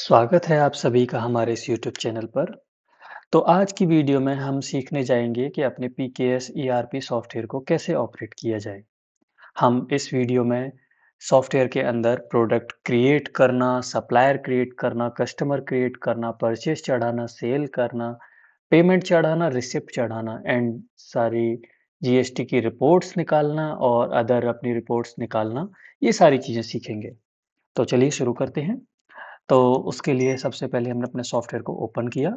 स्वागत है आप सभी का हमारे इस यूट्यूब चैनल पर। तो आज की वीडियो में हम सीखने जाएंगे कि अपने पीकेएस ईआरपी सॉफ्टवेयर को कैसे ऑपरेट किया जाए। हम इस वीडियो में सॉफ्टवेयर के अंदर प्रोडक्ट क्रिएट करना, सप्लायर क्रिएट करना, कस्टमर क्रिएट करना, परचेस चढ़ाना, सेल करना, पेमेंट चढ़ाना, रिसिप्ट चढ़ाना एंड सारी जीएसटी की रिपोर्ट्स निकालना और अदर अपनी रिपोर्ट्स निकालना, ये सारी चीज़ें सीखेंगे। तो चलिए शुरू करते हैं। तो उसके लिए सबसे पहले हमने अपने सॉफ्टवेयर को ओपन किया।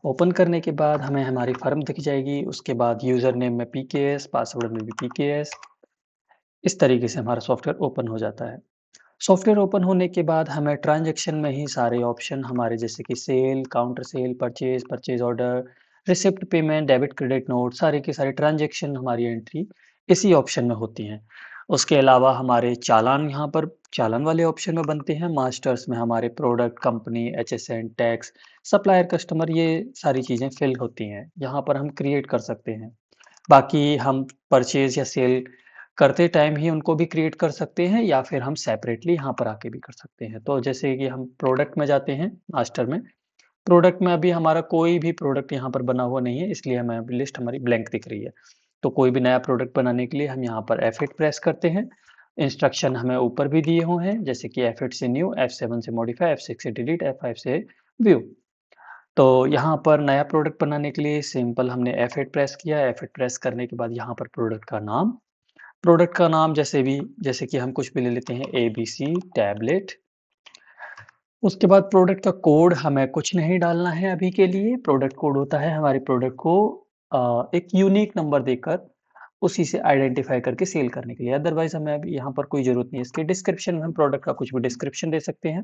ओपन करने के बाद हमें हमारी फर्म दिख जाएगी, उसके बाद यूज़र नेम में पीकेएस, पासवर्ड में भी पीकेएस, इस तरीके से हमारा सॉफ्टवेयर ओपन हो जाता है। सॉफ्टवेयर ओपन होने के बाद हमें ट्रांज़ैक्शन में ही सारे ऑप्शन हमारे जैसे कि sale, counter sale, purchase, purchase order, receipt payment, debit credit note सारे के सारे ट्रांज़ैक्शन हमारी एंट्री इसी ऑप्शन में होती हैं। उसके अलावा हमारे चालान यहाँ पर चालान वाले ऑप्शन में बनते हैं, मास्टर्स में हमारे product, company, HSN, tax, supplier, customer ये सारी चीज़ें फ़िल होती हैं। यहाँ पर हम क्रिएट कर सकते हैं। बाकी हम परचेज़ या सेल करते टाइम ही उनको भी क्रिएट कर सकते हैं या फिर हम सेपरेटली यहाँ पर आके भी कर सकते हैं। तो जैसे कि हम प्रोडक्ट में जाते हैं मास्टर में, प्रोडक्ट में अभी हमारा कोई भी प्रोडक्ट यहाँ पर बना हुआ नहीं है, इसलिए हमें अभी लिस्ट हमारी ब्लैंक दिख रही है। तो कोई भी नया प्रोडक्ट बनाने के लिए हम यहाँ पर F8 प्रेस करते हैं। इंस्ट्रक्शन हमें ऊपर भी दिए हुए हैं, जैसे कि F8 से न्यू, F7 से मॉडिफाई, F6 से डिलीट, F5 से व्यू। तो यहाँ पर नया प्रोडक्ट बनाने के लिए सिंपल हमने F8 प्रेस किया, F8 प्रेस करने के बाद यहाँ पर प्रोडक्ट का नाम जैसे कि हम कुछ भी ले लेते हैं एबीसी टैबलेट। उसके बाद प्रोडक्ट का कोड हमें कुछ नहीं डालना है अभी के लिए। प्रोडक्ट कोड होता है हमारे प्रोडक्ट को एक यूनिक नंबर देकर उसी से आइडेंटिफ़ाई करके सेल करने के लिए। अदरवाइज़ हमें अभी यहाँ पर कोई ज़रूरत नहीं है इसकी। डिस्क्रिप्शन में हम प्रोडक्ट का कुछ भी डिस्क्रिप्शन दे सकते हैं।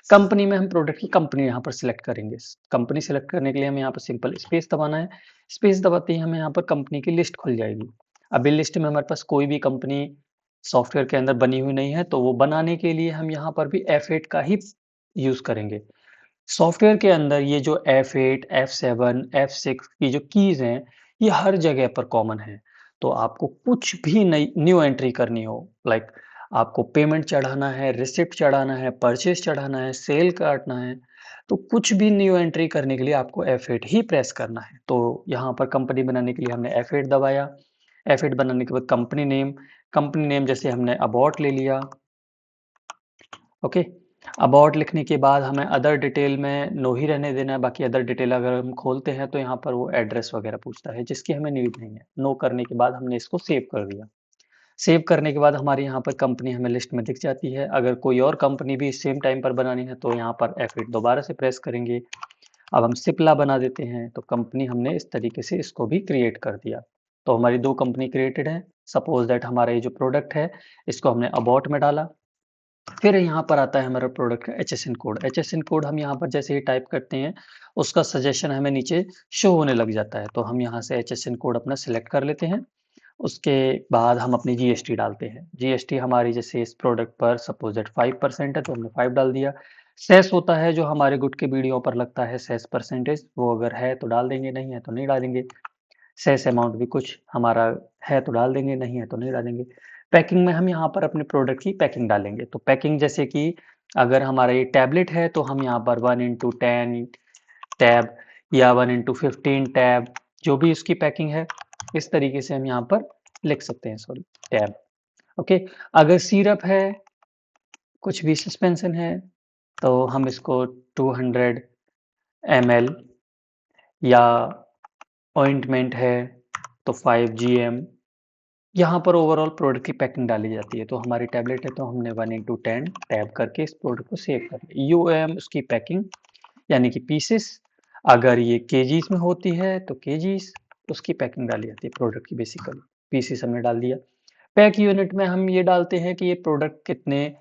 कंपनी में हम प्रोडक्ट की कंपनी यहाँ पर सिलेक्ट करेंगे। कंपनी सिलेक्ट करने के लिए हमें यहाँ पर सिंपल स्पेस दबाना है। स्पेस दबाते ही हमें यहाँ पर कंपनी की लिस्ट खुल जाएगी। अभी लिस्ट में हमारे पास कोई भी कंपनी सॉफ्टवेयर के अंदर बनी हुई नहीं है, तो वो बनाने के लिए हम यहाँ पर भी F8 का ही यूज़ करेंगे। सॉफ्टवेयर के अंदर ये जो F8, F7, F6 की जो कीज़ हैं, ये हर जगह पर कॉमन है। तो आपको कुछ भी नई न्यू एंट्री करनी हो, लाइक आपको पेमेंट चढ़ाना है, रिसिप्ट चढ़ाना है, परचेज़ चढ़ाना है, सेल काटना है, तो कुछ भी न्यू एंट्री करने के लिए आपको F8 ही प्रेस करना है। तो यहाँ पर कंपनी बनाने के लिए हमने F8 दबाया। F8 बनाने के बाद कंपनी नेम जैसे हमने अबॉट ले लिया। ओके। अबाउट लिखने के बाद हमें अदर डिटेल में नो ही रहने देना है। बाकी अदर डिटेल अगर हम खोलते हैं तो यहाँ पर वो एड्रेस वगैरह पूछता है, जिसकी हमें नीड नहीं है। नो करने के बाद हमने इसको सेव कर दिया। सेव करने के बाद हमारे यहाँ पर कंपनी हमें लिस्ट में दिख जाती है। अगर कोई और कंपनी भी सेम टाइम पर बनानी है तो यहाँ पर F8 दोबारा से प्रेस करेंगे। अब हम सिप्ला बना देते हैं, तो कंपनी हमने इस तरीके से इसको भी क्रिएट कर दिया। तो हमारी 2 कंपनी क्रिएटेड है। सपोज़ दैट हमारा ये जो प्रोडक्ट है, इसको हमने अबाउट में डाला। फिर यहाँ पर आता है हमारा प्रोडक्ट का एचएसएन कोड। एचएसएन कोड हम यहाँ पर जैसे ही टाइप करते हैं, उसका सजेशन हमें नीचे शो होने लग जाता है। तो हम यहाँ से एचएसएन कोड अपना सिलेक्ट कर लेते हैं। उसके बाद हम अपनी जीएसटी डालते हैं। जीएसटी हमारी जैसे इस प्रोडक्ट पर सपोज़ दैट 5% है, तो हमने 5 डाल दिया। सेस होता है जो हमारे गुड के बीड़ियों पर लगता है, सेस परसेंटेज, वो अगर है तो डाल देंगे, नहीं है तो नहीं डालेंगे। शेष अमाउंट भी कुछ हमारा है तो डाल देंगे, नहीं है तो नहीं डालेंगे। पैकिंग में हम यहाँ पर अपने प्रोडक्ट की पैकिंग डालेंगे। तो पैकिंग जैसे कि अगर हमारा ये टैबलेट है तो हम यहाँ पर 1/10 टैब या 1/15 टैब, जो भी उसकी पैकिंग है, इस तरीके से हम यहाँ पर लिख सकते हैं, सॉरी, टैब। ओके। अगर सिरप है, कुछ भी सस्पेंशन है, तो हम इसको 200 ml, या ऑइंटमेंट है तो 5 GM, यहाँ पर ओवरऑल प्रोडक्ट की पैकिंग डाली जाती है। तो हमारी टैबलेट है तो हमने 1/10 टैब करके इस प्रोडक्ट को सेव कर लिया। यूएम उसकी पैकिंग यानी कि पीसेस, अगर ये केजीज में होती है तो केजीज, उसकी पैकिंग डाली जाती है प्रोडक्ट की बेसिकली। पीसेस हमने डाल दिया। पैक यूनिट में हम ये डालते हैं कि ये प्रोडक्ट कितने,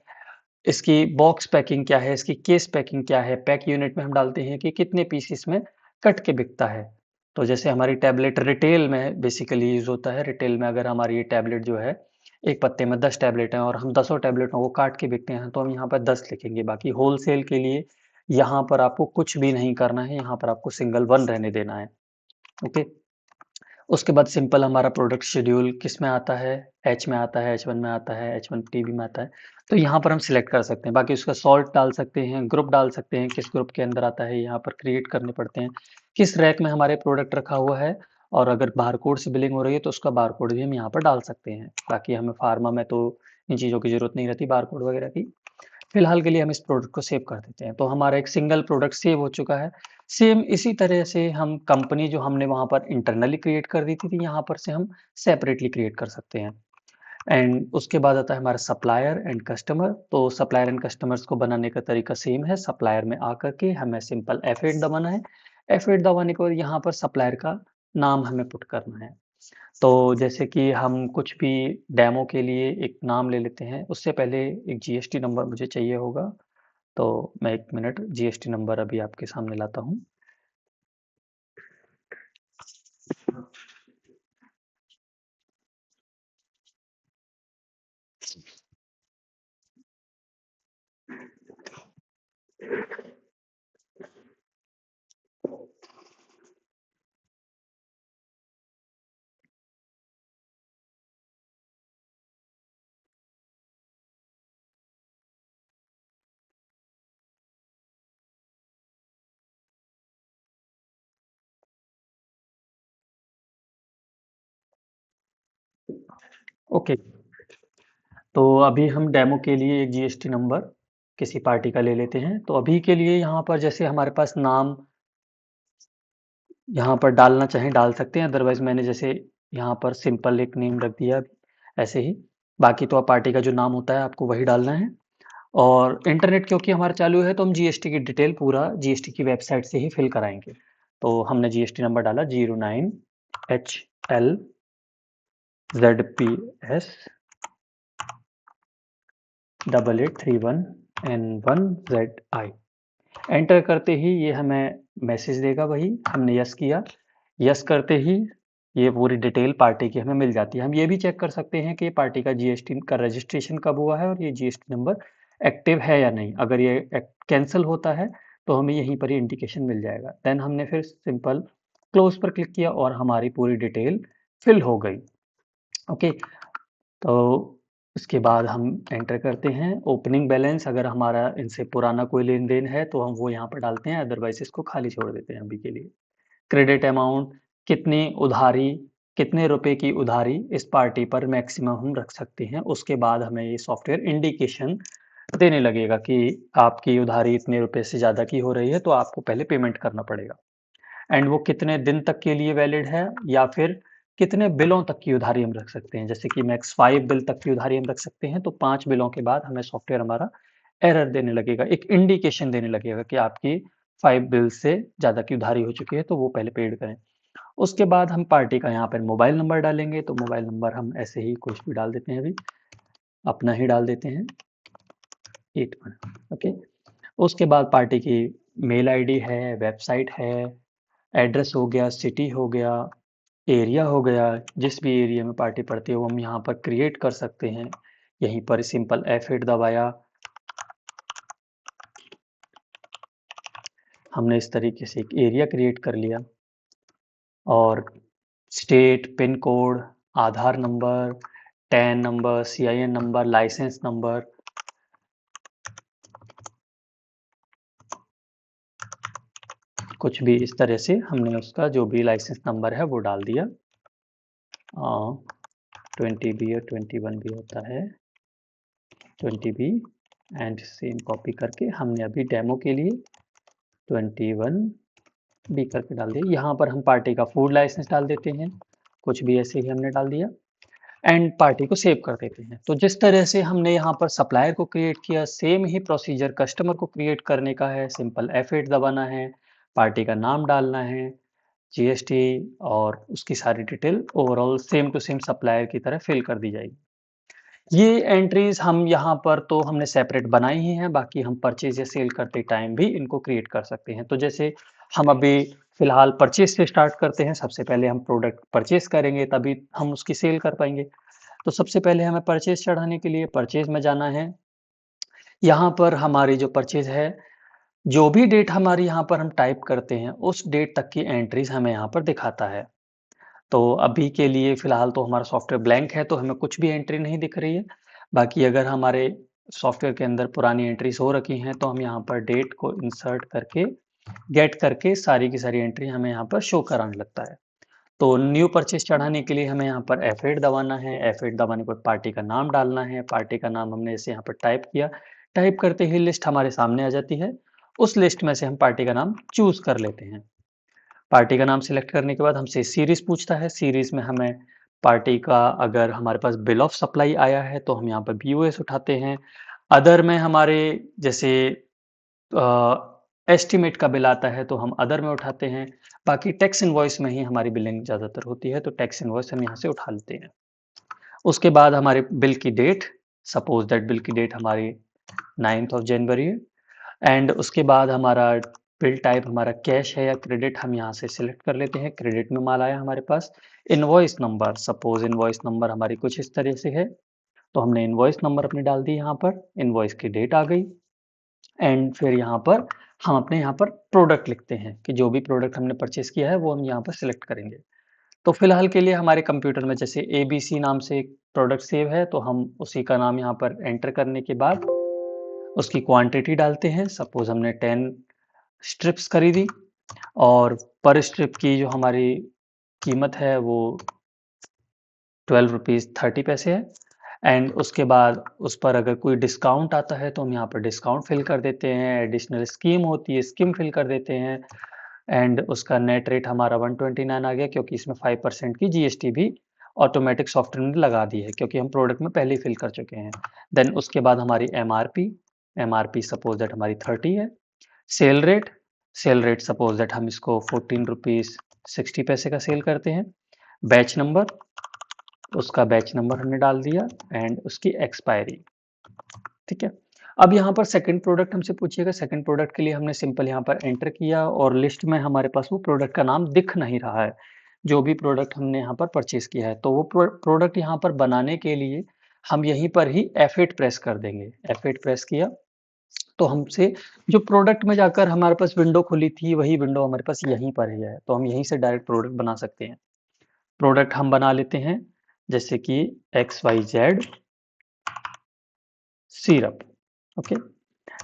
इसकी बॉक्स पैकिंग क्या है, इसकी केस पैकिंग क्या है। पैक यूनिट में हम डालते हैं कि कितने पीसेस में कट के बिकता है। तो जैसे हमारी टैबलेट रिटेल में बेसिकली यूज़ होता है। रिटेल में अगर हमारी ये टैबलेट जो है, एक पत्ते में 10 टैबलेट हैं और हम 10 टैबलेटों को काट के बिकते हैं, तो हम यहाँ पर 10 लिखेंगे। बाकी होलसेल के लिए यहाँ पर आपको कुछ भी नहीं करना है, यहाँ पर आपको सिंगल 1 रहने देना है। ओके। उसके बाद सिंपल हमारा प्रोडक्ट शेड्यूल किस में आता है, एच में आता है, H1 में आता है, H1 टीबी में आता है। तो यहाँ पर हम सिलेक्ट कर सकते हैं। बाकी उसका सॉर्ट डाल सकते हैं, ग्रुप डाल सकते हैं, किस ग्रुप के अंदर आता है यहाँ पर क्रिएट करने पड़ते हैं, किस रैक में हमारे प्रोडक्ट रखा हुआ है, और अगर बारकोड से बिलिंग हो रही है तो उसका बारकोड भी हम यहाँ पर डाल सकते हैं। बाकी हमें फार्मा में तो इन चीज़ों की ज़रूरत नहीं रहती बारकोड वगैरह की। फिलहाल के लिए हम इस प्रोडक्ट को सेव कर देते हैं। तो हमारा एक सिंगल प्रोडक्ट सेव हो चुका है। सेम इसी तरह से हम कंपनी जो हमने वहाँ पर इंटरनली क्रिएट कर दी थी, यहाँ पर से हम सेपरेटली क्रिएट कर सकते हैं। एंड उसके बाद आता है हमारा सप्लायर एंड कस्टमर। तो सप्लायर एंड कस्टमर्स को बनाने का तरीका सेम है। सप्लायर में आकर के हमें सिंपल F8 दबाना है। F8 दबाने के बाद यहाँ पर सप्लायर का नाम हमें पुट करना है। तो जैसे कि हम कुछ भी डेमो के लिए एक नाम ले लेते हैं, उससे पहले एक जीएसटी नंबर मुझे चाहिए होगा। तो मैं 1 मिनट जीएसटी नंबर अभी आपके सामने लाता हूँ। ओके, तो अभी हम डेमो के लिए एक जीएसटी नंबर किसी पार्टी का ले लेते हैं। तो अभी के लिए यहाँ पर जैसे हमारे पास नाम यहाँ पर डालना चाहें डाल सकते हैं, अदरवाइज़ मैंने जैसे यहाँ पर सिंपल एक नेम रख दिया ऐसे ही। बाकी तो आप पार्टी का जो नाम होता है आपको वही डालना है। और इंटरनेट क्योंकि हमारा चालू है तो हम जीएसटी की डिटेल पूरा जीएसटी की वेबसाइट से ही फिल कराएँगे। तो हमने जीएसटी नंबर डाला 09 HL ZPS 8831N1ZI। एंटर करते ही ये हमें मैसेज देगा, वही हमने यस किया। यस करते ही ये पूरी डिटेल पार्टी की हमें मिल जाती है। हम ये भी चेक कर सकते हैं कि पार्टी का जीएसटी का रजिस्ट्रेशन कब हुआ है और ये जीएसटी नंबर एक्टिव है या नहीं। अगर ये कैंसिल होता है तो हमें यहीं पर ही इंडिकेशन मिल जाएगा। देन हमने फिर सिंपल क्लोज पर क्लिक किया और हमारी पूरी डिटेल फिल हो गई। ओके, तो इसके बाद हम एंटर करते हैं ओपनिंग बैलेंस। अगर हमारा इनसे पुराना कोई लेन देन है तो हम वो यहाँ पर डालते हैं, अदरवाइज इसको खाली छोड़ देते हैं अभी के लिए। क्रेडिट अमाउंट, कितनी उधारी, कितने रुपए की उधारी इस पार्टी पर मैक्सिमम हम रख सकते हैं। उसके बाद हमें ये सॉफ्टवेयर इंडिकेशन देने लगेगा कि आपकी उधारी इतने रुपए से ज़्यादा की हो रही है तो आपको पहले पेमेंट करना पड़ेगा। एंड वो कितने दिन तक के लिए वैलिड है या फिर कितने बिलों तक की उधारी हम रख सकते हैं। जैसे कि मैक्स 5 बिल तक की उधारी हम रख सकते हैं, तो 5 बिलों के बाद हमें सॉफ्टवेयर हमारा एरर देने लगेगा, एक इंडिकेशन देने लगेगा कि आपकी 5 बिल से ज़्यादा की उधारी हो चुकी है, तो वो पहले पेड करें। उसके बाद हम पार्टी का यहाँ पर मोबाइल नंबर डालेंगे, तो मोबाइल नंबर हम ऐसे ही कुछ भी डाल देते हैं, अभी अपना ही डाल देते हैं 81। ओके, उसके बाद पार्टी की मेल आईडी है, वेबसाइट है, एड्रेस हो गया, सिटी हो गया, एरिया हो गया, जिस भी एरिया में पार्टी पड़ती है वो हम यहाँ पर क्रिएट कर सकते हैं। यहीं पर सिंपल F8 दबाया, हमने इस तरीके से एक एरिया क्रिएट कर लिया। और state, pin code, Aadhaar number, TAN number, CIN number, licence number, कुछ भी इस तरह से हमने उसका जो भी लाइसेंस नंबर है वो डाल दिया। 20B और 21 भी होता है, 20B एंड सेम कॉपी करके हमने अभी डेमो के लिए 21B करके डाल दिया। यहाँ पर हम पार्टी का फूड लाइसेंस डाल देते हैं, कुछ भी ऐसे ही हमने डाल दिया एंड पार्टी को सेव कर देते हैं। तो जिस तरह से हमने यहाँ पर सप्लायर को क्रिएट किया, सेम ही प्रोसीजर कस्टमर को क्रिएट करने का है। सिंपल F8 दबाना है, पार्टी का नाम डालना है, जीएसटी और उसकी सारी detail overall same to same supplier की तरह फिल कर दी जाएगी। ये एंट्रीज हम यहाँ पर तो हमने सेपरेट बनाई ही हैं, बाकी हम परचेज या सेल करते टाइम भी इनको क्रिएट कर सकते हैं। तो जैसे हम अभी फिलहाल परचेज से स्टार्ट करते हैं, सबसे पहले हम प्रोडक्ट परचेज करेंगे तभी हम उसकी सेल कर पाएंगे। तो सबसे पहले हमें परचेज चढ़ाने के लिए परचेज में जाना है। यहाँ पर हमारी जो परचेज है, जो भी डेट हमारी यहाँ पर हम टाइप करते हैं उस डेट तक की एंट्रीज हमें यहाँ पर दिखाता है। तो अभी के लिए फ़िलहाल तो हमारा सॉफ्टवेयर ब्लैंक है, तो हमें कुछ भी एंट्री नहीं दिख रही है। बाकी अगर हमारे सॉफ्टवेयर के अंदर पुरानी एंट्रीज़ हो रखी हैं, तो हम यहाँ पर डेट को इंसर्ट करके, गेट करके सारी की सारी एंट्री हमें यहाँ पर शो कराने लगता है। तो न्यू परचेज़ चढ़ाने के लिए हमें यहाँ पर F8 दबाना है, F8 दबाने के बाद पार्टी का नाम डालना है, पार्टी का नाम हमने जैसे यहाँ पर टाइप किया, टाइप करते ही लिस्ट हमारे सामने आ जाती है। उस लिस्ट में से हम पार्टी का नाम चूज़ कर लेते हैं। पार्टी का नाम सिलेक्ट करने के बाद हमसे सीरीज़ पूछता है, सीरीज़ में हमें पार्टी का अगर हमारे पास बिल ऑफ सप्लाई आया है, तो हम यहाँ पर बीओएस उठाते हैं। अदर में हमारे जैसे एस्टीमेट का बिल आता है, तो हम अदर में उठाते हैं। बाकी टैक्स इनवॉइस में ही हमारी बिलिंग ज़्यादातर होती है, तो टैक्स इनवॉइस हम यहाँ से उठा लेते हैं। उसके बाद हमारे बिल की डेट, सपोज़ दैट बिल की डेट हमारी 9th ऑफ जनवरी है, एंड उसके बाद हमारा बिल टाइप हमारा कैश है या क्रेडिट, हम यहाँ से सिलेक्ट कर लेते हैं। क्रेडिट में माल आया हमारे पास। Invoice number, suppose invoice number हमारी कुछ इस तरह से है, तो हमने इनवॉइस नंबर अपनी डाल दी यहाँ पर, इनवॉइस की डेट आ गई। एंड फिर यहाँ पर हम अपने यहाँ पर प्रोडक्ट लिखते हैं कि जो भी प्रोडक्ट हमने परचेज़ किया है, वो हम यहाँ पर सिलेक्ट करेंगे। तो फिलहाल के लिए हमारे कंप्यूटर में जैसे एबीसी नाम से एक प्रोडक्ट सेव है, तो हम उसी का नाम यहाँ पर एंटर करने के बाद उसकी क्वांटिटी डालते हैं। सपोज़ हमने 10 स्ट्रिप्स खरीदी और पर स्ट्रिप की जो हमारी कीमत है वो ₹12.30 है। एंड उसके बाद उस पर अगर कोई डिस्काउंट आता है, तो हम यहाँ पर डिस्काउंट फिल कर देते हैं। एडिशनल स्कीम होती है, स्कीम फिल कर देते हैं। एंड उसका नेट रेट हमारा 129 आ गया, क्योंकि इसमें 5% की जीएसटी भी ऑटोमेटिक सॉफ्टवेयर ने लगा दी है, क्योंकि हम प्रोडक्ट में पहले ही फिल कर चुके हैं। देन उसके बाद हमारी एमआरपी, एमआरपी सपोज दैट हमारी 30 है। Cell rate, cell rate suppose that हम इसको ₹14.60 का सेल करते हैं। बैच नंबर, उसका बैच नंबर हमने डाल दिया एंड उसकी एक्सपायरी। ठीक है। अब यहाँ पर सेकंड प्रोडक्ट हमसे पूछिएगा, सेकंड प्रोडक्ट के लिए हमने सिंपल यहाँ पर एंटर किया और लिस्ट में हमारे पास वो प्रोडक्ट का नाम दिख नहीं रहा है, जो भी प्रोडक्ट हमने यहाँ पर परचेज़ किया है। तो वो प्रोडक्ट यहाँ पर बनाने के लिए हम यहीं पर ही F8 प्रेस कर देंगे। F8 प्रेस किया, तो हमसे जो प्रोडक्ट में जाकर हमारे पास विंडो खुली थी, वही विंडो हमारे पास यहीं पर ही है। तो हम यहीं से डायरेक्ट प्रोडक्ट बना सकते हैं। प्रोडक्ट हम बना लेते हैं, जैसे कि XYZ syrup, okay.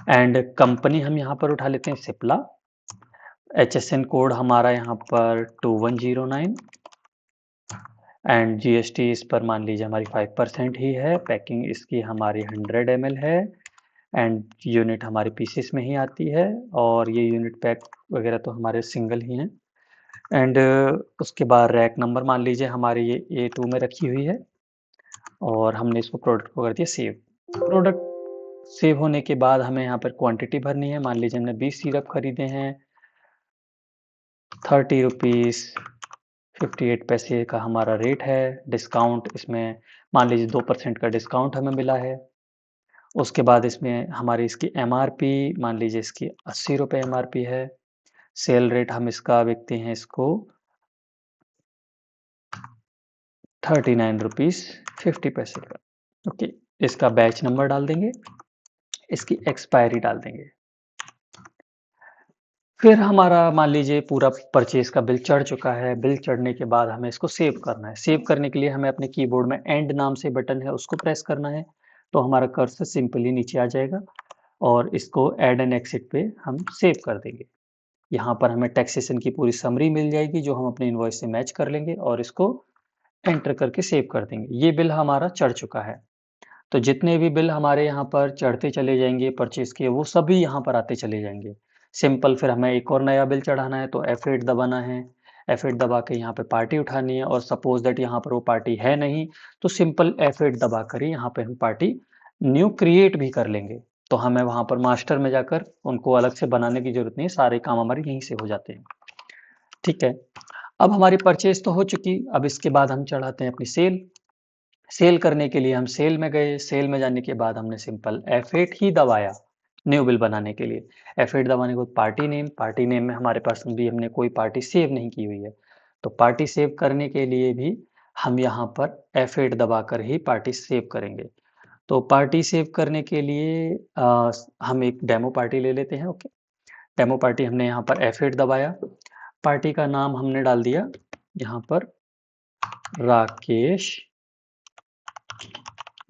And company हम यहाँ पर उठा लेते हैं सिप्ला। HSN कोड हमारा यहाँ पर 2109 एंड जीएसटी इस पर मान लीजिए हमारी 5% ही है। पैकिंग इसकी हमारी 100 ml है एंड यूनिट हमारी पीसेस में ही आती है, और ये यूनिट पैक वगैरह तो हमारे सिंगल ही हैं। एंड उसके बाद रैक नंबर मान लीजिए हमारी ये A2 में रखी हुई है, और हमने इसको प्रोडक्ट को कर दिया सेव। प्रोडक्ट सेव होने के बाद हमें यहाँ पर क्वांटिटी भरनी है। मान लीजिए हमने 20 सिरप खरीदे हैं, ₹30.58 का हमारा रेट है। डिस्काउंट इसमें मान लीजिए 2% का डिस्काउंट हमें मिला है। उसके बाद इसमें हमारी इसकी एमआरपी मान लीजिए इसकी ₹80 एमआरपी है। सेल रेट हम इसका बेचते हैं इसको ₹39.50 का, ओके। इसका बैच नंबर डाल देंगे, इसकी एक्सपायरी डाल देंगे। फिर हमारा मान लीजिए पूरा परचेज का बिल चढ़ चुका है। बिल चढ़ने के बाद हमें इसको सेव करना है। सेव करने के लिए हमें अपने कीबोर्ड में एंड नाम से बटन है, उसको प्रेस करना है, तो हमारा कर्सर सिंपली नीचे आ जाएगा और इसको ऐड एंड एक्सिट पे हम सेव कर देंगे। यहाँ पर हमें टैक्सेशन की पूरी समरी मिल जाएगी, जो हम अपने इनवॉइस से मैच कर लेंगे और इसको एंटर करके सेव कर देंगे। ये बिल हमारा चढ़ चुका है। तो जितने भी बिल हमारे यहाँ पर चढ़ते चले जाएँगे परचेज़ के, वो सभी यहाँ पर आते चले जाएँगे। सिंपल फिर हमें एक और नया बिल चढ़ाना है, तो F8 दबाना है। F8 दबा के यहाँ पे पार्टी उठानी है, और सपोज़ दैट यहाँ पर वो पार्टी है नहीं, तो सिंपल F8 दबा कर ही यहाँ पे हम पार्टी न्यू क्रिएट भी कर लेंगे। तो हमें वहाँ पर मास्टर में जाकर उनको अलग से बनाने की ज़रूरत नहीं है, सारे काम हमारे यहीं से हो जाते हैं। ठीक है। अब हमारी परचेज़ तो हो चुकी, अब इसके बाद हम चढ़ाते हैं अपनी सेल। सेल करने के लिए हम सेल में गए, सेल में जाने के बाद हमने सिंपल F8 ही दबाया न्यू बिल बनाने के लिए। F8 दबाने के बाद पार्टी नेम में हमारे पास भी हमने कोई पार्टी सेव नहीं की हुई है। तो पार्टी सेव करने के लिए भी हम यहाँ पर F8 दबाकर ही पार्टी सेव करेंगे। तो पार्टी सेव करने के लिए हम एक डेमो पार्टी ले लेते हैं, ओके। डेमो पार्टी हमने यहाँ पर F8 दबाया, पार्टी का नाम हमने डाल दिया यहाँ पर Rakesh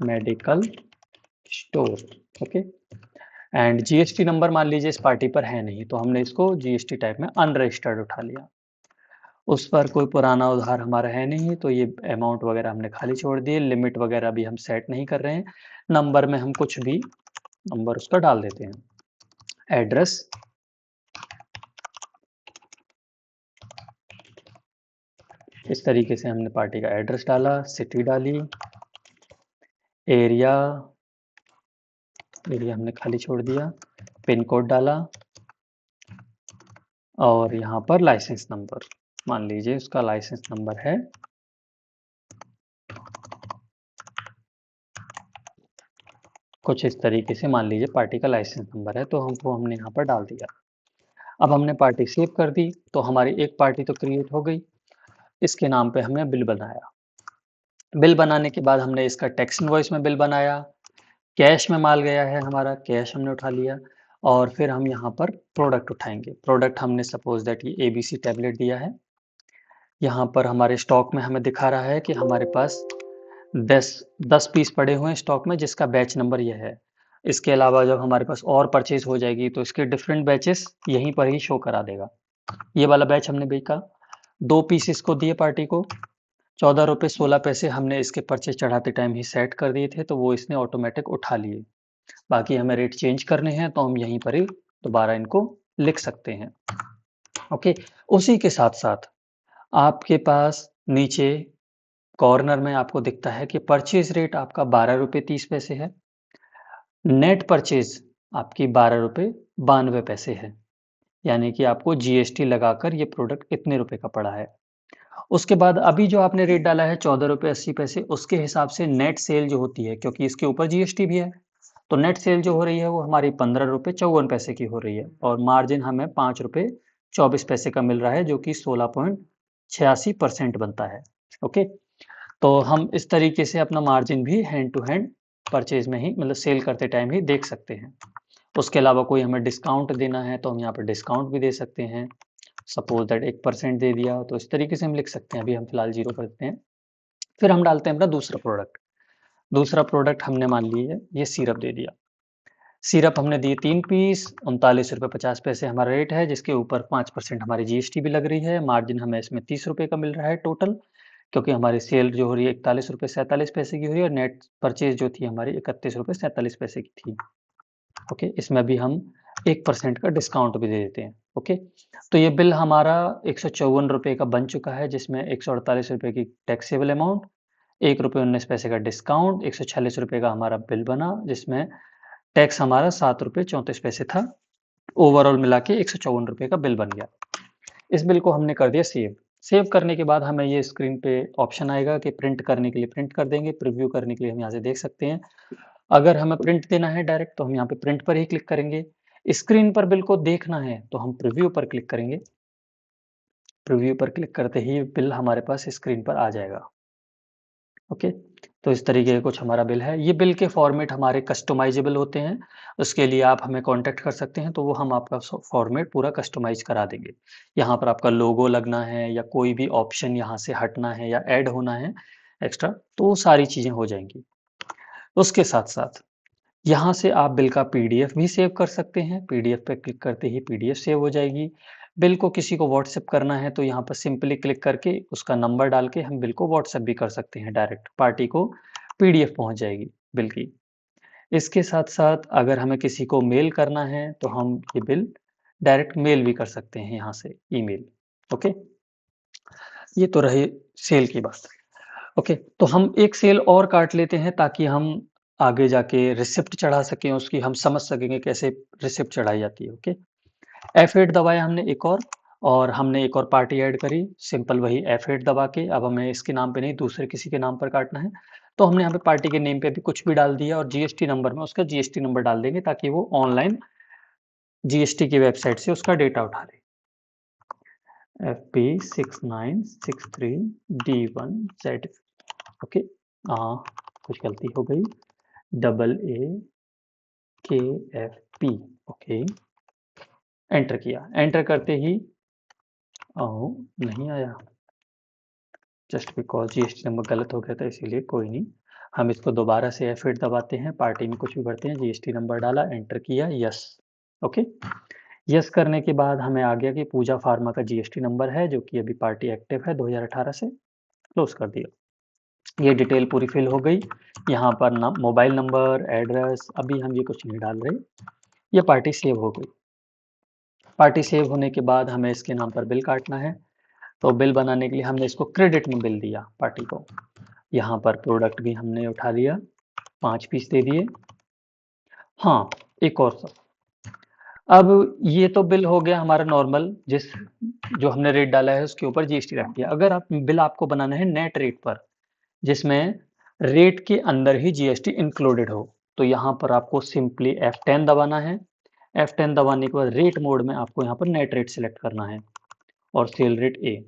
medical store. Okay. And GST number मान लीजिए इस पार्टी पर है नहीं, तो हमने इसको जीएसटी टाइप में अनरजिस्टर्ड उठा लिया। उस पर कोई पुराना उधार हमारा है नहीं, तो ये अमाउंट वगैरह हमने खाली छोड़ दिए। लिमिट वगैरह भी हम सेट नहीं कर रहे हैं। नंबर में हम कुछ भी नंबर उसका डाल देते हैं। एड्रेस, इस तरीके से हमने पार्टी का एड्रेस डाला, सिटी डाली, एरिया, एरिया हमने खाली छोड़ दिया, पिन कोड डाला, और यहाँ पर लाइसेंस नंबर, मान लीजिए उसका लाइसेंस नंबर है कुछ इस तरीके से, मान लीजिए पार्टी का लाइसेंस नंबर है, तो हमको हमने यहाँ पर डाल दिया। अब हमने पार्टी सेव कर दी, तो हमारी एक पार्टी तो क्रिएट हो गई। इसके नाम पे हमने बिल बनाया। बिल बनाने के बाद हमने इसका टैक्स इनवॉइस में बिल बनाया। कैश में माल गया है हमारा, कैश हमने उठा लिया। और फिर हम यहाँ पर प्रोडक्ट उठाएंगे। प्रोडक्ट हमने सपोज दैट ये एबीसी टैबलेट दिया है। यहाँ पर हमारे स्टॉक में हमें दिखा रहा है कि हमारे पास 10 पीस पड़े हुए हैं स्टॉक में, जिसका बैच नंबर यह है। इसके अलावा जब हमारे पास और परचेज हो जाएगी तो इसके डिफरेंट बैचेस यहीं पर ही शो करा देगा। ये वाला बैच हमने बेचा, 2 पीस इसको दिए पार्टी को, 14 रुपये 16 पैसे हमने इसके परचेज चढ़ाते टाइम ही सेट कर दिए थे, तो वो इसने ऑटोमेटिक उठा लिए। बाकी हमें रेट चेंज करने हैं तो हम यहीं पर ही दोबारा इनको लिख सकते हैं। ओके। उसी के साथ साथ आपके पास नीचे कॉर्नर में आपको दिखता है कि परचेज रेट आपका 12 रुपये 30 पैसे है। नेट परचेज आपकी 12 रुपये 92 पैसे है। यानी कि आपको जीएसटी लगाकर ये प्रोडक्ट इतने रुपए का पड़ा है। उसके बाद अभी जो आपने रेट डाला है 14 रुपये 80 पैसे, उसके हिसाब से नेट सेल जो होती है, क्योंकि इसके ऊपर जीएसटी भी है, तो नेट सेल जो हो रही है वो हमारी 15 रुपये 54 पैसे की हो रही है, और मार्जिन हमें 5 रुपये 24 पैसे का मिल रहा है, जो कि 16.86% बनता है। ओके। तो हम इस तरीके से अपना मार्जिन भी हैंड टू हैंड परचेज में ही, मतलब सेल करते टाइम ही देख सकते हैं। उसके अलावा कोई हमें डिस्काउंट देना है तो हम यहाँ पर डिस्काउंट भी दे सकते हैं। सपोज दैट 1% दे दिया, तो इस तरीके से हम लिख सकते हैं। अभी हम फिलहाल 0 करते हैं। फिर हम डालते हैं अपना दूसरा प्रोडक्ट। दूसरा प्रोडक्ट हमने मान लिया ये सिरप दे दिया। सिरप हमने दिए 3 पीस, 39 रुपये 50 पैसे हमारा रेट है, जिसके ऊपर 5% हमारी जीएसटी भी लग रही है। मार्जिन हमें इसमें 30 रुपये का मिल रहा है टोटल, क्योंकि हमारी सेल जो हो रही है 41 रुपये 47 पैसे की हो रही है, और नेट परचेज जो थी हमारी 31 रुपये 47 पैसे की थी। ओके। इसमें भी हम 1% का डिस्काउंट भी दे देते हैं। ओके। तो ये बिल हमारा 154 रुपये का बन चुका है, जिसमें 148 रुपये की टैक्सेबल अमाउंट, 1 रुपये 19 पैसे का डिस्काउंट, 146 रुपये का हमारा बिल बना, जिसमें टैक्स हमारा 7 रुपये 34 पैसे था। ओवरऑल मिला के 154 रुपये का बिल बन गया। इस बिल को हमने कर दिया सेव। सेव करने के बाद हमें ये स्क्रीन पे ऑप्शन आएगा कि प्रिंट करने के लिए प्रिंट कर देंगे, प्रीव्यू करने के लिए हम यहाँ से देख सकते हैं। अगर हमें प्रिंट देना है डायरेक्ट, तो हम यहाँ पे प्रिंट पर ही क्लिक करेंगे। स्क्रीन पर बिल को देखना है तो हम प्रीव्यू पर क्लिक करेंगे। प्रीव्यू पर क्लिक करते ही बिल हमारे पास स्क्रीन पर आ जाएगा। ओके। तो इस तरीके का कुछ हमारा बिल है। ये बिल के फॉर्मेट हमारे कस्टमाइजेबल होते हैं। उसके लिए आप हमें कॉन्टैक्ट कर सकते हैं, तो वो हम आपका फॉर्मेट पूरा कस्टमाइज करा देंगे। यहाँ पर आपका लोगो लगना है या कोई भी ऑप्शन यहाँ से हटना है या ऐड होना है एक्स्ट्रा, तो वो सारी चीज़ें हो जाएंगी। उसके साथ साथ यहाँ से आप बिल का पीडीएफ भी सेव कर सकते हैं। पीडीएफ पे क्लिक करते ही पीडीएफ सेव हो जाएगी। बिल को किसी को व्हाट्सएप करना है तो यहाँ पर सिंपली क्लिक करके उसका नंबर डाल के हम बिल को व्हाट्सएप भी कर सकते हैं। डायरेक्ट पार्टी को पीडीएफ पहुँच जाएगी बिल की। इसके साथ-साथ अगर हमें किसी को मेल करना है तो हम ये बिल डायरेक्ट मेल भी कर सकते हैं यहाँ से, ईमेल। ओके। ये तो रही सेल की बात। ओके। तो हम एक सेल और काट लेते हैं ताकि हम आगे जाके रिसिप्ट चढ़ा सकें उसकी, हम समझ सकेंगे कैसे रिसिप्ट चढ़ाई जाती है। ओके। F8 दबाया हमने एक और हमने एक और पार्टी ऐड करी। सिंपल वही F8 दबा के, अब हमें इसके नाम पे नहीं दूसरे किसी के नाम पर काटना है, तो हमने यहाँ पे पार्टी के नेम पे भी कुछ भी डाल दिया, और जीएसटी नंबर में उसका जीएसटी नंबर डाल देंगे ताकि वो ऑनलाइन जीएसटी की वेबसाइट से उसका डेटा उठा ले। FP6963D1Z। ओके। कुछ गलती हो गई, AAKFP। ओके। एंटर किया। एंटर करते ही नहीं आया, जस्ट बिकॉज जीएसटी नंबर गलत हो गया था इसीलिए, कोई नहीं। हम इसको दोबारा से F8 दबाते हैं, पार्टी में कुछ भी भरते हैं, जीएसटी नंबर डाला, एंटर किया, यस। ओके, यस करने के बाद हमें आ गया कि पूजा फार्मा का जीएसटी नंबर है जो कि अभी पार्टी एक्टिव है 2018 से, क्लोज कर दिया। ये डिटेल पूरी फिल हो गई। यहाँ पर ना मोबाइल नंबर, एड्रेस, अभी हम ये कुछ नहीं डाल रहे। ये पार्टी सेव हो गई। पार्टी सेव होने के बाद हमें इसके नाम पर बिल काटना है। तो बिल बनाने के लिए हमने इसको क्रेडिट में बिल दिया पार्टी को। यहाँ पर प्रोडक्ट भी हमने उठा लिया, 5 पीस दे दिए। हाँ, एक और सब, अब ये तो बिल हो गया हमारा नॉर्मल, जो हमने रेट डाला है उसके ऊपर जीएसटी रख दिया। अगर आप बिल आपको बनाना है नेट रेट पर, जिसमें रेट के अंदर ही जीएसटी इंक्लूडेड हो, तो यहाँ पर आपको सिंपली F10 दबाना है। F10 दबाने के बाद रेट मोड में आपको यहाँ पर नेट रेट सेलेक्ट करना है और सेल रेट ए,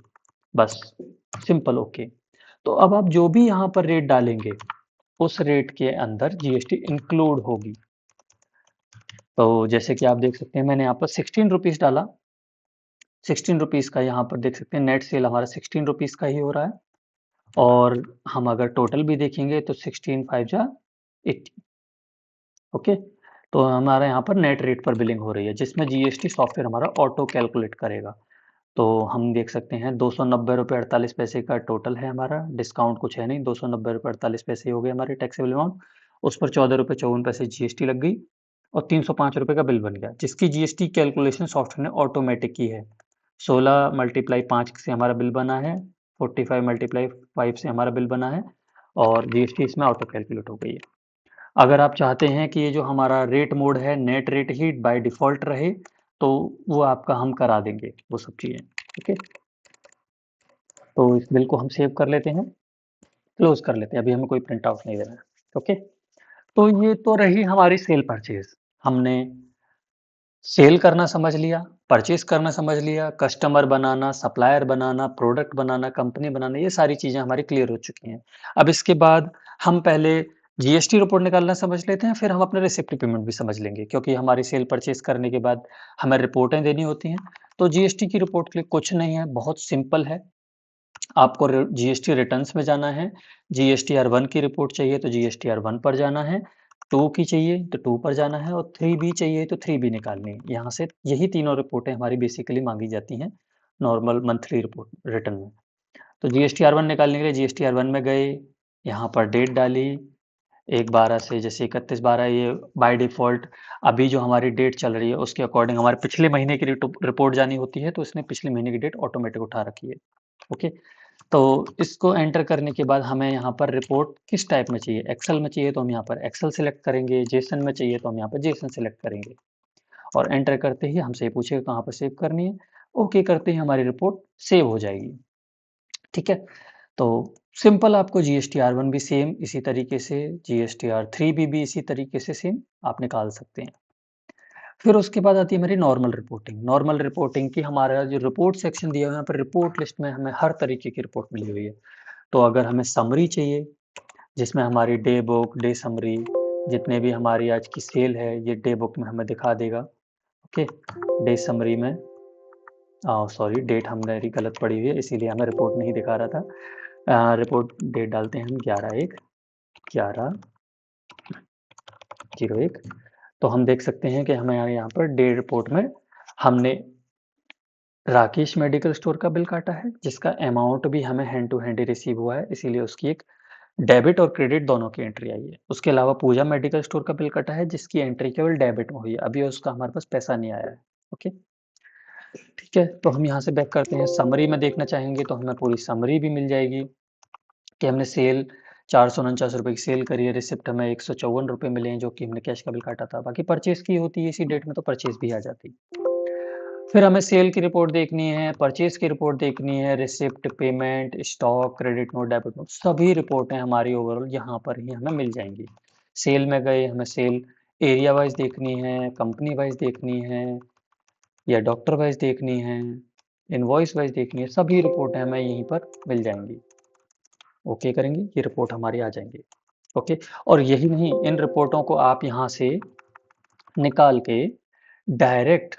बस सिंपल, ओके। तो अब आप जो भी यहाँ पर रेट डालेंगे उस रेट के अंदर जीएसटी इंक्लूड होगी। तो जैसे कि आप देख सकते हैं मैंने यहाँ पर 16 रुपीज़ डाला, 16 रुपीज़ का यहाँ पर देख सकते हैं नेट सेल हमारा 16 रुपीज़ का ही हो रहा है। और हम अगर टोटल भी देखेंगे तो 16 5 जा 80। ओके, तो हमारा यहाँ पर नेट रेट पर बिलिंग हो रही है जिसमें जीएसटी सॉफ्टवेयर हमारा ऑटो कैलकुलेट करेगा। तो हम देख सकते हैं 290 रुपये 48 पैसे का टोटल है हमारा, डिस्काउंट कुछ है नहीं, 290 रुपये 48 पैसे हो गए हमारे टैक्सेबल अमाउंट। उस पर 14 रुपये 54 पैसे जीएसटी लग गई और 305 रुपये का बिल बन गया, जिसकी जीएसटी कैलकुलेशन सॉफ्टवेयर ने ऑटोमेटिक की है। 16 मल्टीप्लाई 5 से हमारा बिल बना है, 45 मल्टीप्लाई 5 से हमारा बिल बना है और जीएसटी इसमें ऑटो कैलकुलेट हो गई है। अगर आप चाहते हैं कि ये जो हमारा रेट मोड है net rate he by default रहे, तो वो आपका हम करा देंगे वो सब चीज़ें। ओके, तो इस बिल को हम सेव कर लेते हैं, क्लोज़ कर लेते हैं, अभी हमें कोई प्रिंट आउट नहीं देना है। ओके, तो ये तो रही हमारी सेल परचेज़। हमने सेल करना समझ लिया, परचेज़ करना समझ लिया, कस्टमर बनाना, सप्लायर बनाना, प्रोडक्ट बनाना, कंपनी बनाना, ये सारी चीज़ें हमारी क्लियर हो चुकी हैं। अब इसके बाद हम पहले जीएसटी रिपोर्ट निकालना समझ लेते हैं, फिर हम अपने रिसिप्ट पेमेंट भी समझ लेंगे, क्योंकि हमारी सेल परचेज़ करने के बाद हमें रिपोर्टें देनी होती हैं। तो जीएसटी की रिपोर्ट के लिए कुछ नहीं है, बहुत सिंपल है। आपको जीएसटी रिटर्न्स में जाना है, जीएसटीआर 1 की रिपोर्ट चाहिए तो जीएसटीआर 1 पर जाना है, 2 की चाहिए तो 2 पर जाना है और 3 बी चाहिए तो 3 बी निकालनी है। यहाँ से यही तीनों रिपोर्टें हमारी बेसिकली मांगी जाती हैं नॉर्मल मंथली रिपोर्ट रिटर्न में। तो जीएसटीआर 1 निकालने के लिए जीएसटीआर 1 में गए, यहाँ पर डेट डाली, 1/12 से जैसे 31/12, ये बाय डिफ़ॉल्ट अभी जो हमारी डेट चल रही है उसके अकॉर्डिंग हमारे पिछले महीने की रिपोर्ट जानी होती है, तो इसने पिछले महीने की डेट ऑटोमेटिक उठा रखी है। ओके, तो इसको एंटर करने के बाद हमें यहाँ पर रिपोर्ट किस टाइप में चाहिए, एक्सेल में चाहिए तो हम यहाँ पर एक्सेल सेलेक्ट करेंगे, जेसन में चाहिए तो हम यहाँ पर जेसन सेलेक्ट करेंगे और एंटर करते ही हमसे पूछेगा कहाँ पर सेव करनी है। ओके करते ही हमारी रिपोर्ट सेव हो जाएगी। ठीक है, तो सिंपल आपको जीएसटीआर 1 भी सेम इसी तरीके से, जीएसटीआर 3 भी इसी तरीके से सेम आप निकाल सकते हैं। फिर उसके बाद आती है हमारी नॉर्मल रिपोर्टिंग। नॉर्मल रिपोर्टिंग की हमारा जो रिपोर्ट सेक्शन दिया हुआ है, यहाँ पर रिपोर्ट लिस्ट में हमें हर तरीके की रिपोर्ट मिली हुई है। तो अगर हमें समरी चाहिए, जिसमें हमारी डे बुक, डे समरी, जितने भी हमारी आज की सेल है, ये डे बुक में हमें दिखा देगा। ओके, डे समरी में सॉरी डेट हमारी गलत पड़ी हुई है, इसीलिए हमें रिपोर्ट नहीं दिखा रहा था। रिपोर्ट डेट डालते हैं हम 11/1/11/01। तो हम देख सकते हैं कि हमें यहाँ पर डे रिपोर्ट में हमने राकेश मेडिकल स्टोर का बिल काटा है, जिसका अमाउंट भी हमें हैंड टू हैंड ही रिसीव हुआ है, इसीलिए उसकी एक डेबिट और क्रेडिट दोनों की एंट्री आई है। उसके अलावा पूजा मेडिकल स्टोर का बिल कटा है, जिसकी एंट्री केवल डेबिट में हुई है, अभी उसका हमारे पास पैसा नहीं आया है। ओके, ठीक है, तो हम यहाँ से बैक करते हैं। समरी में देखना चाहेंगे तो हमें पूरी समरी भी मिल जाएगी कि हमने सेल 449 रुपये की सेल करी है, रिसिप्ट हमें 154 रुपये मिले हैं जो कि हमने कैश का बिल काटा था। बाकी परचेज की होती है इसी डेट में तो परचेज भी आ जाती। फिर हमें सेल की रिपोर्ट देखनी है, परचेज की रिपोर्ट देखनी है, receipt, payment, stock, credit note, debit note, सभी रिपोर्टें हमारी ओवरऑल यहाँ पर ही हमें मिल जाएंगी। सेल में गए, हमें सेल एरिया वाइज देखनी है, कंपनी वाइज देखनी है या डॉक्टर वाइज देखनी है, इनवॉइस वाइज देखनी है, सभी रिपोर्टें हमें यहीं पर मिल जाएंगी। ओके करेंगे, ये रिपोर्ट हमारी आ जाएंगी। ओके, और यही नहीं, इन रिपोर्टों को आप यहाँ से निकाल के डायरेक्ट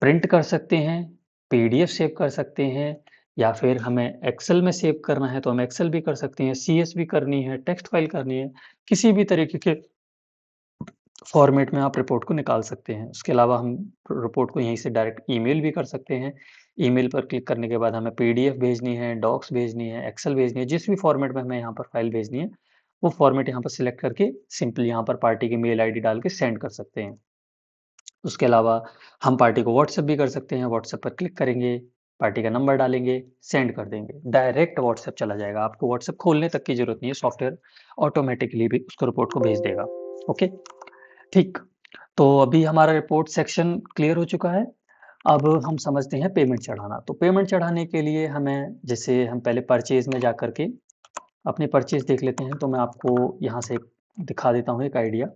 प्रिंट कर सकते हैं, पीडीएफ सेव कर सकते हैं या फिर हमें एक्सेल में सेव करना है तो हम एक्सेल भी कर सकते हैं, सीएसवी करनी है, टेक्स्ट फाइल करनी है, किसी भी तरीके के फॉर्मेट में आप रिपोर्ट को निकाल सकते हैं। उसके अलावा हम रिपोर्ट को यहीं से डायरेक्ट ईमेल भी कर सकते हैं। ईमेल पर क्लिक करने के बाद हमें पीडीएफ भेजनी है, डॉक्स भेजनी है, एक्सेल भेजनी है, जिस भी फॉर्मेट में हमें यहाँ पर फाइल भेजनी है, वो फॉर्मेट यहाँ पर सिलेक्ट करके सिंपली यहाँ पर पार्टी की मेल आईडी डाल के सेंड कर सकते हैं। उसके अलावा हम पार्टी को व्हाट्सएप भी कर सकते हैं। व्हाट्सएप पर क्लिक करेंगे, पार्टी का नंबर डालेंगे, सेंड कर देंगे। डायरेक्ट व्हाट्सएप चला जाएगा। आपको व्हाट्सएप खोलने तक की ज़रूरत नहीं है, सॉफ्टवेयर ऑटोमैटिकली भी उसको रिपोर्ट को भेज देगा। ओके, ठीक। तो अभी हमारा रिपोर्ट सेक्शन क्लियर हो चुका है। अब हम समझते हैं पेमेंट चढ़ाना। तो पेमेंट चढ़ाने के लिए हमें, जैसे हम पहले परचेज़ में जाकर के अपनी परचेज़ देख लेते हैं, तो मैं आपको यहाँ से दिखा देता हूँ एक आइडिया।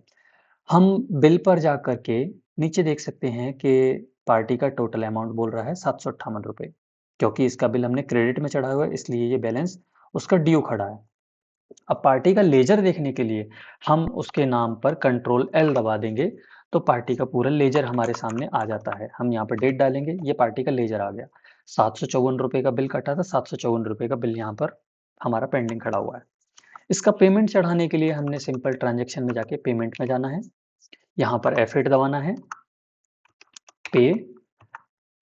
हम बिल पर जाकर के नीचे देख सकते हैं कि पार्टी का टोटल अमाउंट बोल रहा है ₹758, क्योंकि इसका बिल हमने क्रेडिट में चढ़ा हुआ है, इसलिए ये बैलेंस उसका ड्यू खड़ा है। अब पार्टी का लेजर देखने के लिए हम उसके नाम पर कंट्रोल एल दबा देंगे, तो पार्टी का पूरा लेजर हमारे सामने आ जाता है। हम यहाँ पर डेट डालेंगे, ये पार्टी का लेजर आ गया। ₹754 का बिल कटा था, ₹754 का बिल यहाँ पर हमारा पेंडिंग खड़ा हुआ है। इसका पेमेंट चढ़ाने के लिए हमने सिंपल ट्रांजैक्शन में जाके पेमेंट में जाना है। यहाँ पर F8 दबाना है, पे,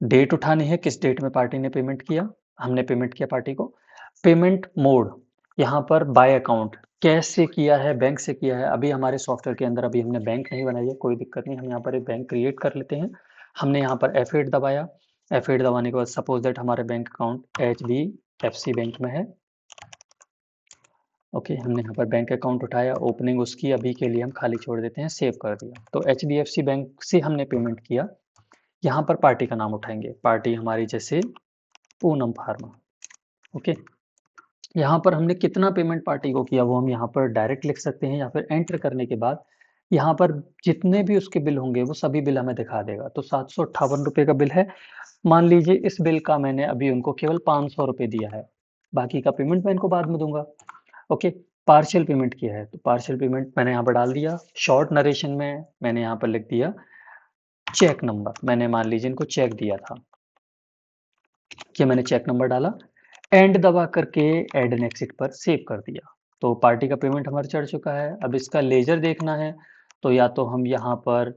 डेट उठानी है, किस डेट में पार्टी ने पेमेंट किया, हमने पेमेंट किया पार्टी को। पेमेंट मोड, यहाँ पर बाय अकाउंट, कैश से किया है, बैंक से किया है। अभी हमारे सॉफ्टवेयर के अंदर अभी हमने बैंक नहीं बनाई है, कोई दिक्कत नहीं, हम यहाँ पर एक बैंक क्रिएट कर लेते हैं। हमने यहाँ पर F8 दबाया, F8 दबाने के बाद सपोज दैट हमारे बैंक अकाउंट HDFC बैंक में है। ओके, हमने यहाँ पर बैंक अकाउंट उठाया, ओपनिंग उसकी अभी के लिए हम खाली छोड़ देते हैं, सेव कर दिया। तो HDFC बैंक से हमने पेमेंट किया। यहाँ पर पार्टी का नाम उठाएंगे, पार्टी हमारी जैसे पूनम फार्मा। ओके, यहाँ पर हमने कितना पेमेंट पार्टी को किया वो हम यहाँ पर डायरेक्ट लिख सकते हैं, या फिर एंटर करने के बाद यहाँ पर जितने भी उसके बिल होंगे वो सभी बिल हमें दिखा देगा। तो ₹758 का बिल है, मान लीजिए इस बिल का मैंने अभी उनको केवल ₹500 दिया है, बाकी का पेमेंट मैं इनको बाद में दूंगा। ओके, पार्शियल पेमेंट किया है, तो पार्शियल पेमेंट मैंने यहाँ पर डाल दिया। शॉर्ट नरेशन में मैंने यहाँ पर लिख दिया चेक नंबर, मैंने मान लीजिए इनको चेक दिया था, कि मैंने चेक नंबर डाला, एंड दबा करके ऐड एंड एक्सिट पर सेव कर दिया। तो पार्टी का पेमेंट हमारा चढ़ चुका है। अब इसका लेजर देखना है, तो या तो हम यहाँ पर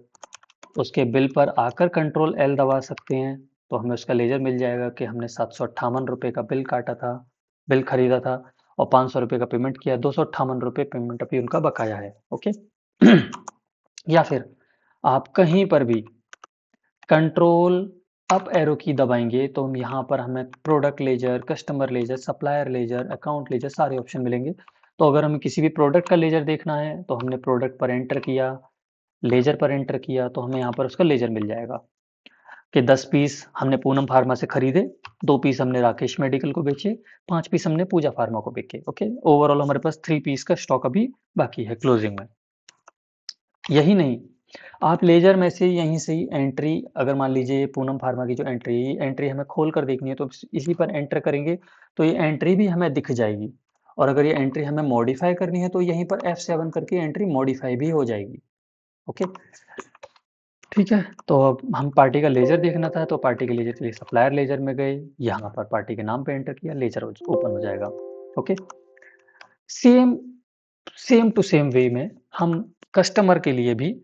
उसके बिल पर आकर कंट्रोल एल दबा सकते हैं, तो हमें उसका लेजर मिल जाएगा कि हमने ₹758 का बिल काटा था, बिल खरीदा था, और ₹500 का पेमेंट किया। ₹258 पेमेंट अभी उनका बकाया है। ओके, या फिर आप कहीं पर भी कंट्रोल अप एरो की दबाएंगे, तो हम यहाँ पर हमें product ledger, customer ledger, supplier ledger, account ledger सारे ऑप्शन मिलेंगे। तो अगर हमें किसी भी प्रोडक्ट का लेजर देखना है, तो हमने प्रोडक्ट पर एंटर किया, लेजर पर एंटर किया, तो हमें यहाँ पर उसका लेजर मिल जाएगा कि 10 पीस हमने पूनम फार्मा से खरीदे, 2 पीस हमने राकेश मेडिकल को बेचे, 5 पीस हमने पूजा फार्मा को बेचे। ओके, ओवरऑल हमारे पास 3 पीस का स्टॉक अभी बाकी है क्लोजिंग में। यही नहीं, आप लेजर में से यहीं से ही एंट्री, अगर मान लीजिए पूनम फार्मा की जो एंट्री हमें खोल कर देखनी है, तो इसी पर एंटर करेंगे, तो ये एंट्री भी हमें दिख जाएगी। और अगर ये एंट्री हमें मॉडिफाई करनी है, तो यहीं पर F7 करके एंट्री मॉडिफाई भी हो जाएगी। ओके, ठीक है। तो अब हम पार्टी का लेजर देखना था, तो पार्टी के लेजर के लिए सप्लायर लेजर में गए, यहाँ पर पार्टी के नाम पे एंटर किया, लेजर ओपन हो जाएगा। Okay, same same to same way में हम कस्टमर के लिए भी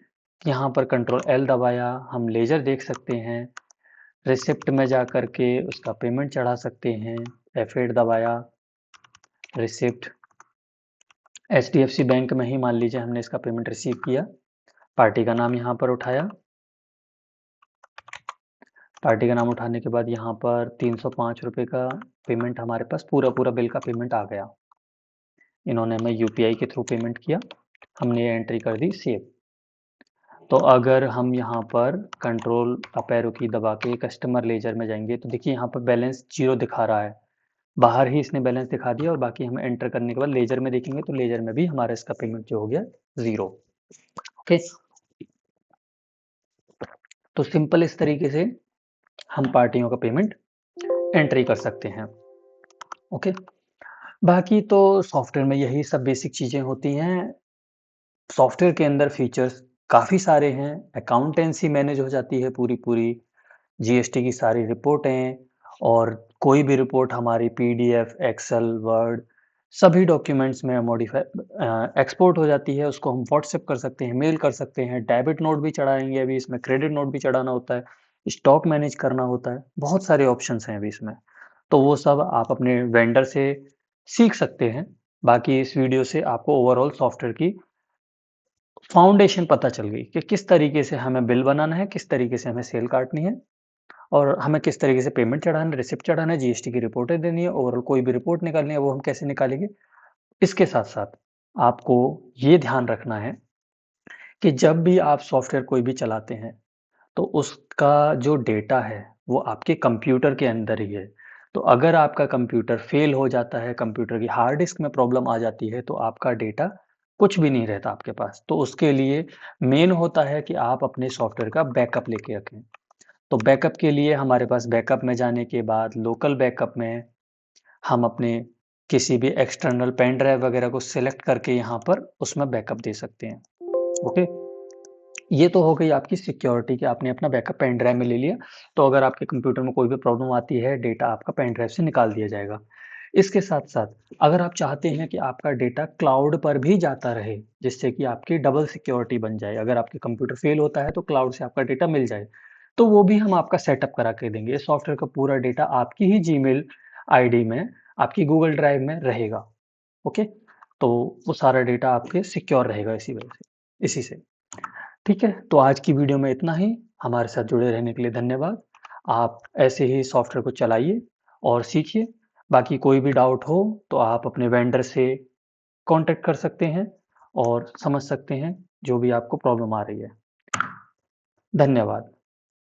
यहाँ पर कंट्रोल एल दबाया, हम लेजर देख सकते हैं, रिसिप्ट में जा करके उसका पेमेंट चढ़ा सकते हैं। F8 दबाया, रिसिप्ट, HDFC बैंक में ही मान लीजिए हमने इसका पेमेंट रिसीव किया, पार्टी का नाम यहाँ पर उठाया, पार्टी का नाम उठाने के बाद यहाँ पर ₹305 का पेमेंट हमारे पास पूरा बिल का पेमेंट आ गया। इन्होंने हमें UPI के थ्रू पेमेंट किया, हमने ये एंट्री कर दी सेव। तो अगर हम यहाँ पर कंट्रोल अप एरो की दबा के कस्टमर लेजर में जाएंगे, तो देखिए यहाँ पर बैलेंस 0 दिखा रहा है, बाहर ही इसने बैलेंस दिखा दिया, और बाकी हम एंटर करने के बाद लेजर में देखेंगे, तो लेजर में भी हमारा इसका पेमेंट जो हो गया 0। ओके, तो सिंपल इस तरीके से हम पार्टियों का पेमेंट एंट्री कर सकते हैं। ओके, बाकी तो सॉफ्टवेयर में यही सब बेसिक चीज़ें होती हैं। सॉफ्टवेयर के अंदर फीचर्स काफ़ी सारे हैं, अकाउंटेंसी मैनेज हो जाती है पूरी-पूरी, जीएसटी की सारी रिपोर्टें, और कोई भी रिपोर्ट हमारी पीडीएफ, एक्सेल, वर्ड सभी डॉक्यूमेंट्स में एक्सपोर्ट हो जाती है, उसको हम व्हाट्सएप कर सकते हैं, मेल कर सकते हैं, डेबिट नोट भी चढ़ाएँगे अभी इसमें, क्रेडिट नोट भी चढ़ाना होता है, स्टॉक मैनेज करना होता है, बहुत सारे ऑप्शंस हैं अभी इसमें। तो वो सब आप अपने वेंडर से सीख सकते हैं। बाकी इस वीडियो से आपको ओवरऑल सॉफ्टवेयर की फाउंडेशन पता चल गई कि किस तरीके से हमें बिल बनाना है, किस तरीके से हमें सेल काटनी है और हमें किस तरीके से पेमेंट चढ़ाना है, रिसिप्ट चढ़ाना है, जीएसटी की रिपोर्टें देनी है, ओवरऑल कोई भी रिपोर्ट निकालनी है, वो हम कैसे निकालेंगे। इसके साथ-साथ आपको ये ध्यान रखना है कि जब भी आप सॉफ्टवेयर कोई भी चलाते हैं, तो उसका जो डेटा है, वो आपके कंप्यूटर के अंदर ही है। तो अगर आपका कंप्यूटर फ़ेल हो जाता है, कंप्यूटर की हार्ड डिस्क में प्रॉब्लम आ जाती है, तो आपका डेटा कुछ भी नहीं रहता आपके पास। तो उसके लिए मेन होता है कि आप अपने सॉफ्टवेयर का बैकअप लेके रखें। तो बैकअप के लिए हमारे पास बैकअप में जाने के बाद लोकल बैकअप में हम अपने किसी भी एक्सटर्नल पेन ड्राइव वगैरह को सेलेक्ट करके यहाँ पर उसमें बैकअप दे सकते हैं। ओके? ये तो हो गई आपकी सिक्योरिटी कि आपने अपना बैकअप पेन ड्राइव में ले लिया, तो अगर आपके कंप्यूटर में कोई भी प्रॉब्लम आती है, डेटा आपका पेन ड्राइव से निकाल दिया जाएगा। इसके साथ-साथ अगर आप चाहते हैं कि आपका डेटा क्लाउड पर भी जाता रहे, जिससे कि आपकी डबल सिक्योरिटी बन जाए, अगर आपके कंप्यूटर फेल होता है तो क्लाउड से आपका डेटा मिल जाए, तो वो भी हम आपका सेटअप करा के देंगे। ये सॉफ्टवेयर का पूरा डेटा आपकी ही जीमेल आईडी में, आपकी गूगल ड्राइव में रहेगा। ओके? तो वो सारा डेटा आपके सिक्योर रहेगा इसी वजह से इसी से। ठीक है, तो आज की वीडियो में इतना ही। हमारे साथ जुड़े रहने के लिए धन्यवाद। आप ऐसे ही सॉफ्टवेयर को चलाइए और सीखिए। बाकी कोई भी डाउट हो तो आप अपने वेंडर से कॉन्टैक्ट कर सकते हैं और समझ सकते हैं जो भी आपको प्रॉब्लम आ रही है। धन्यवाद।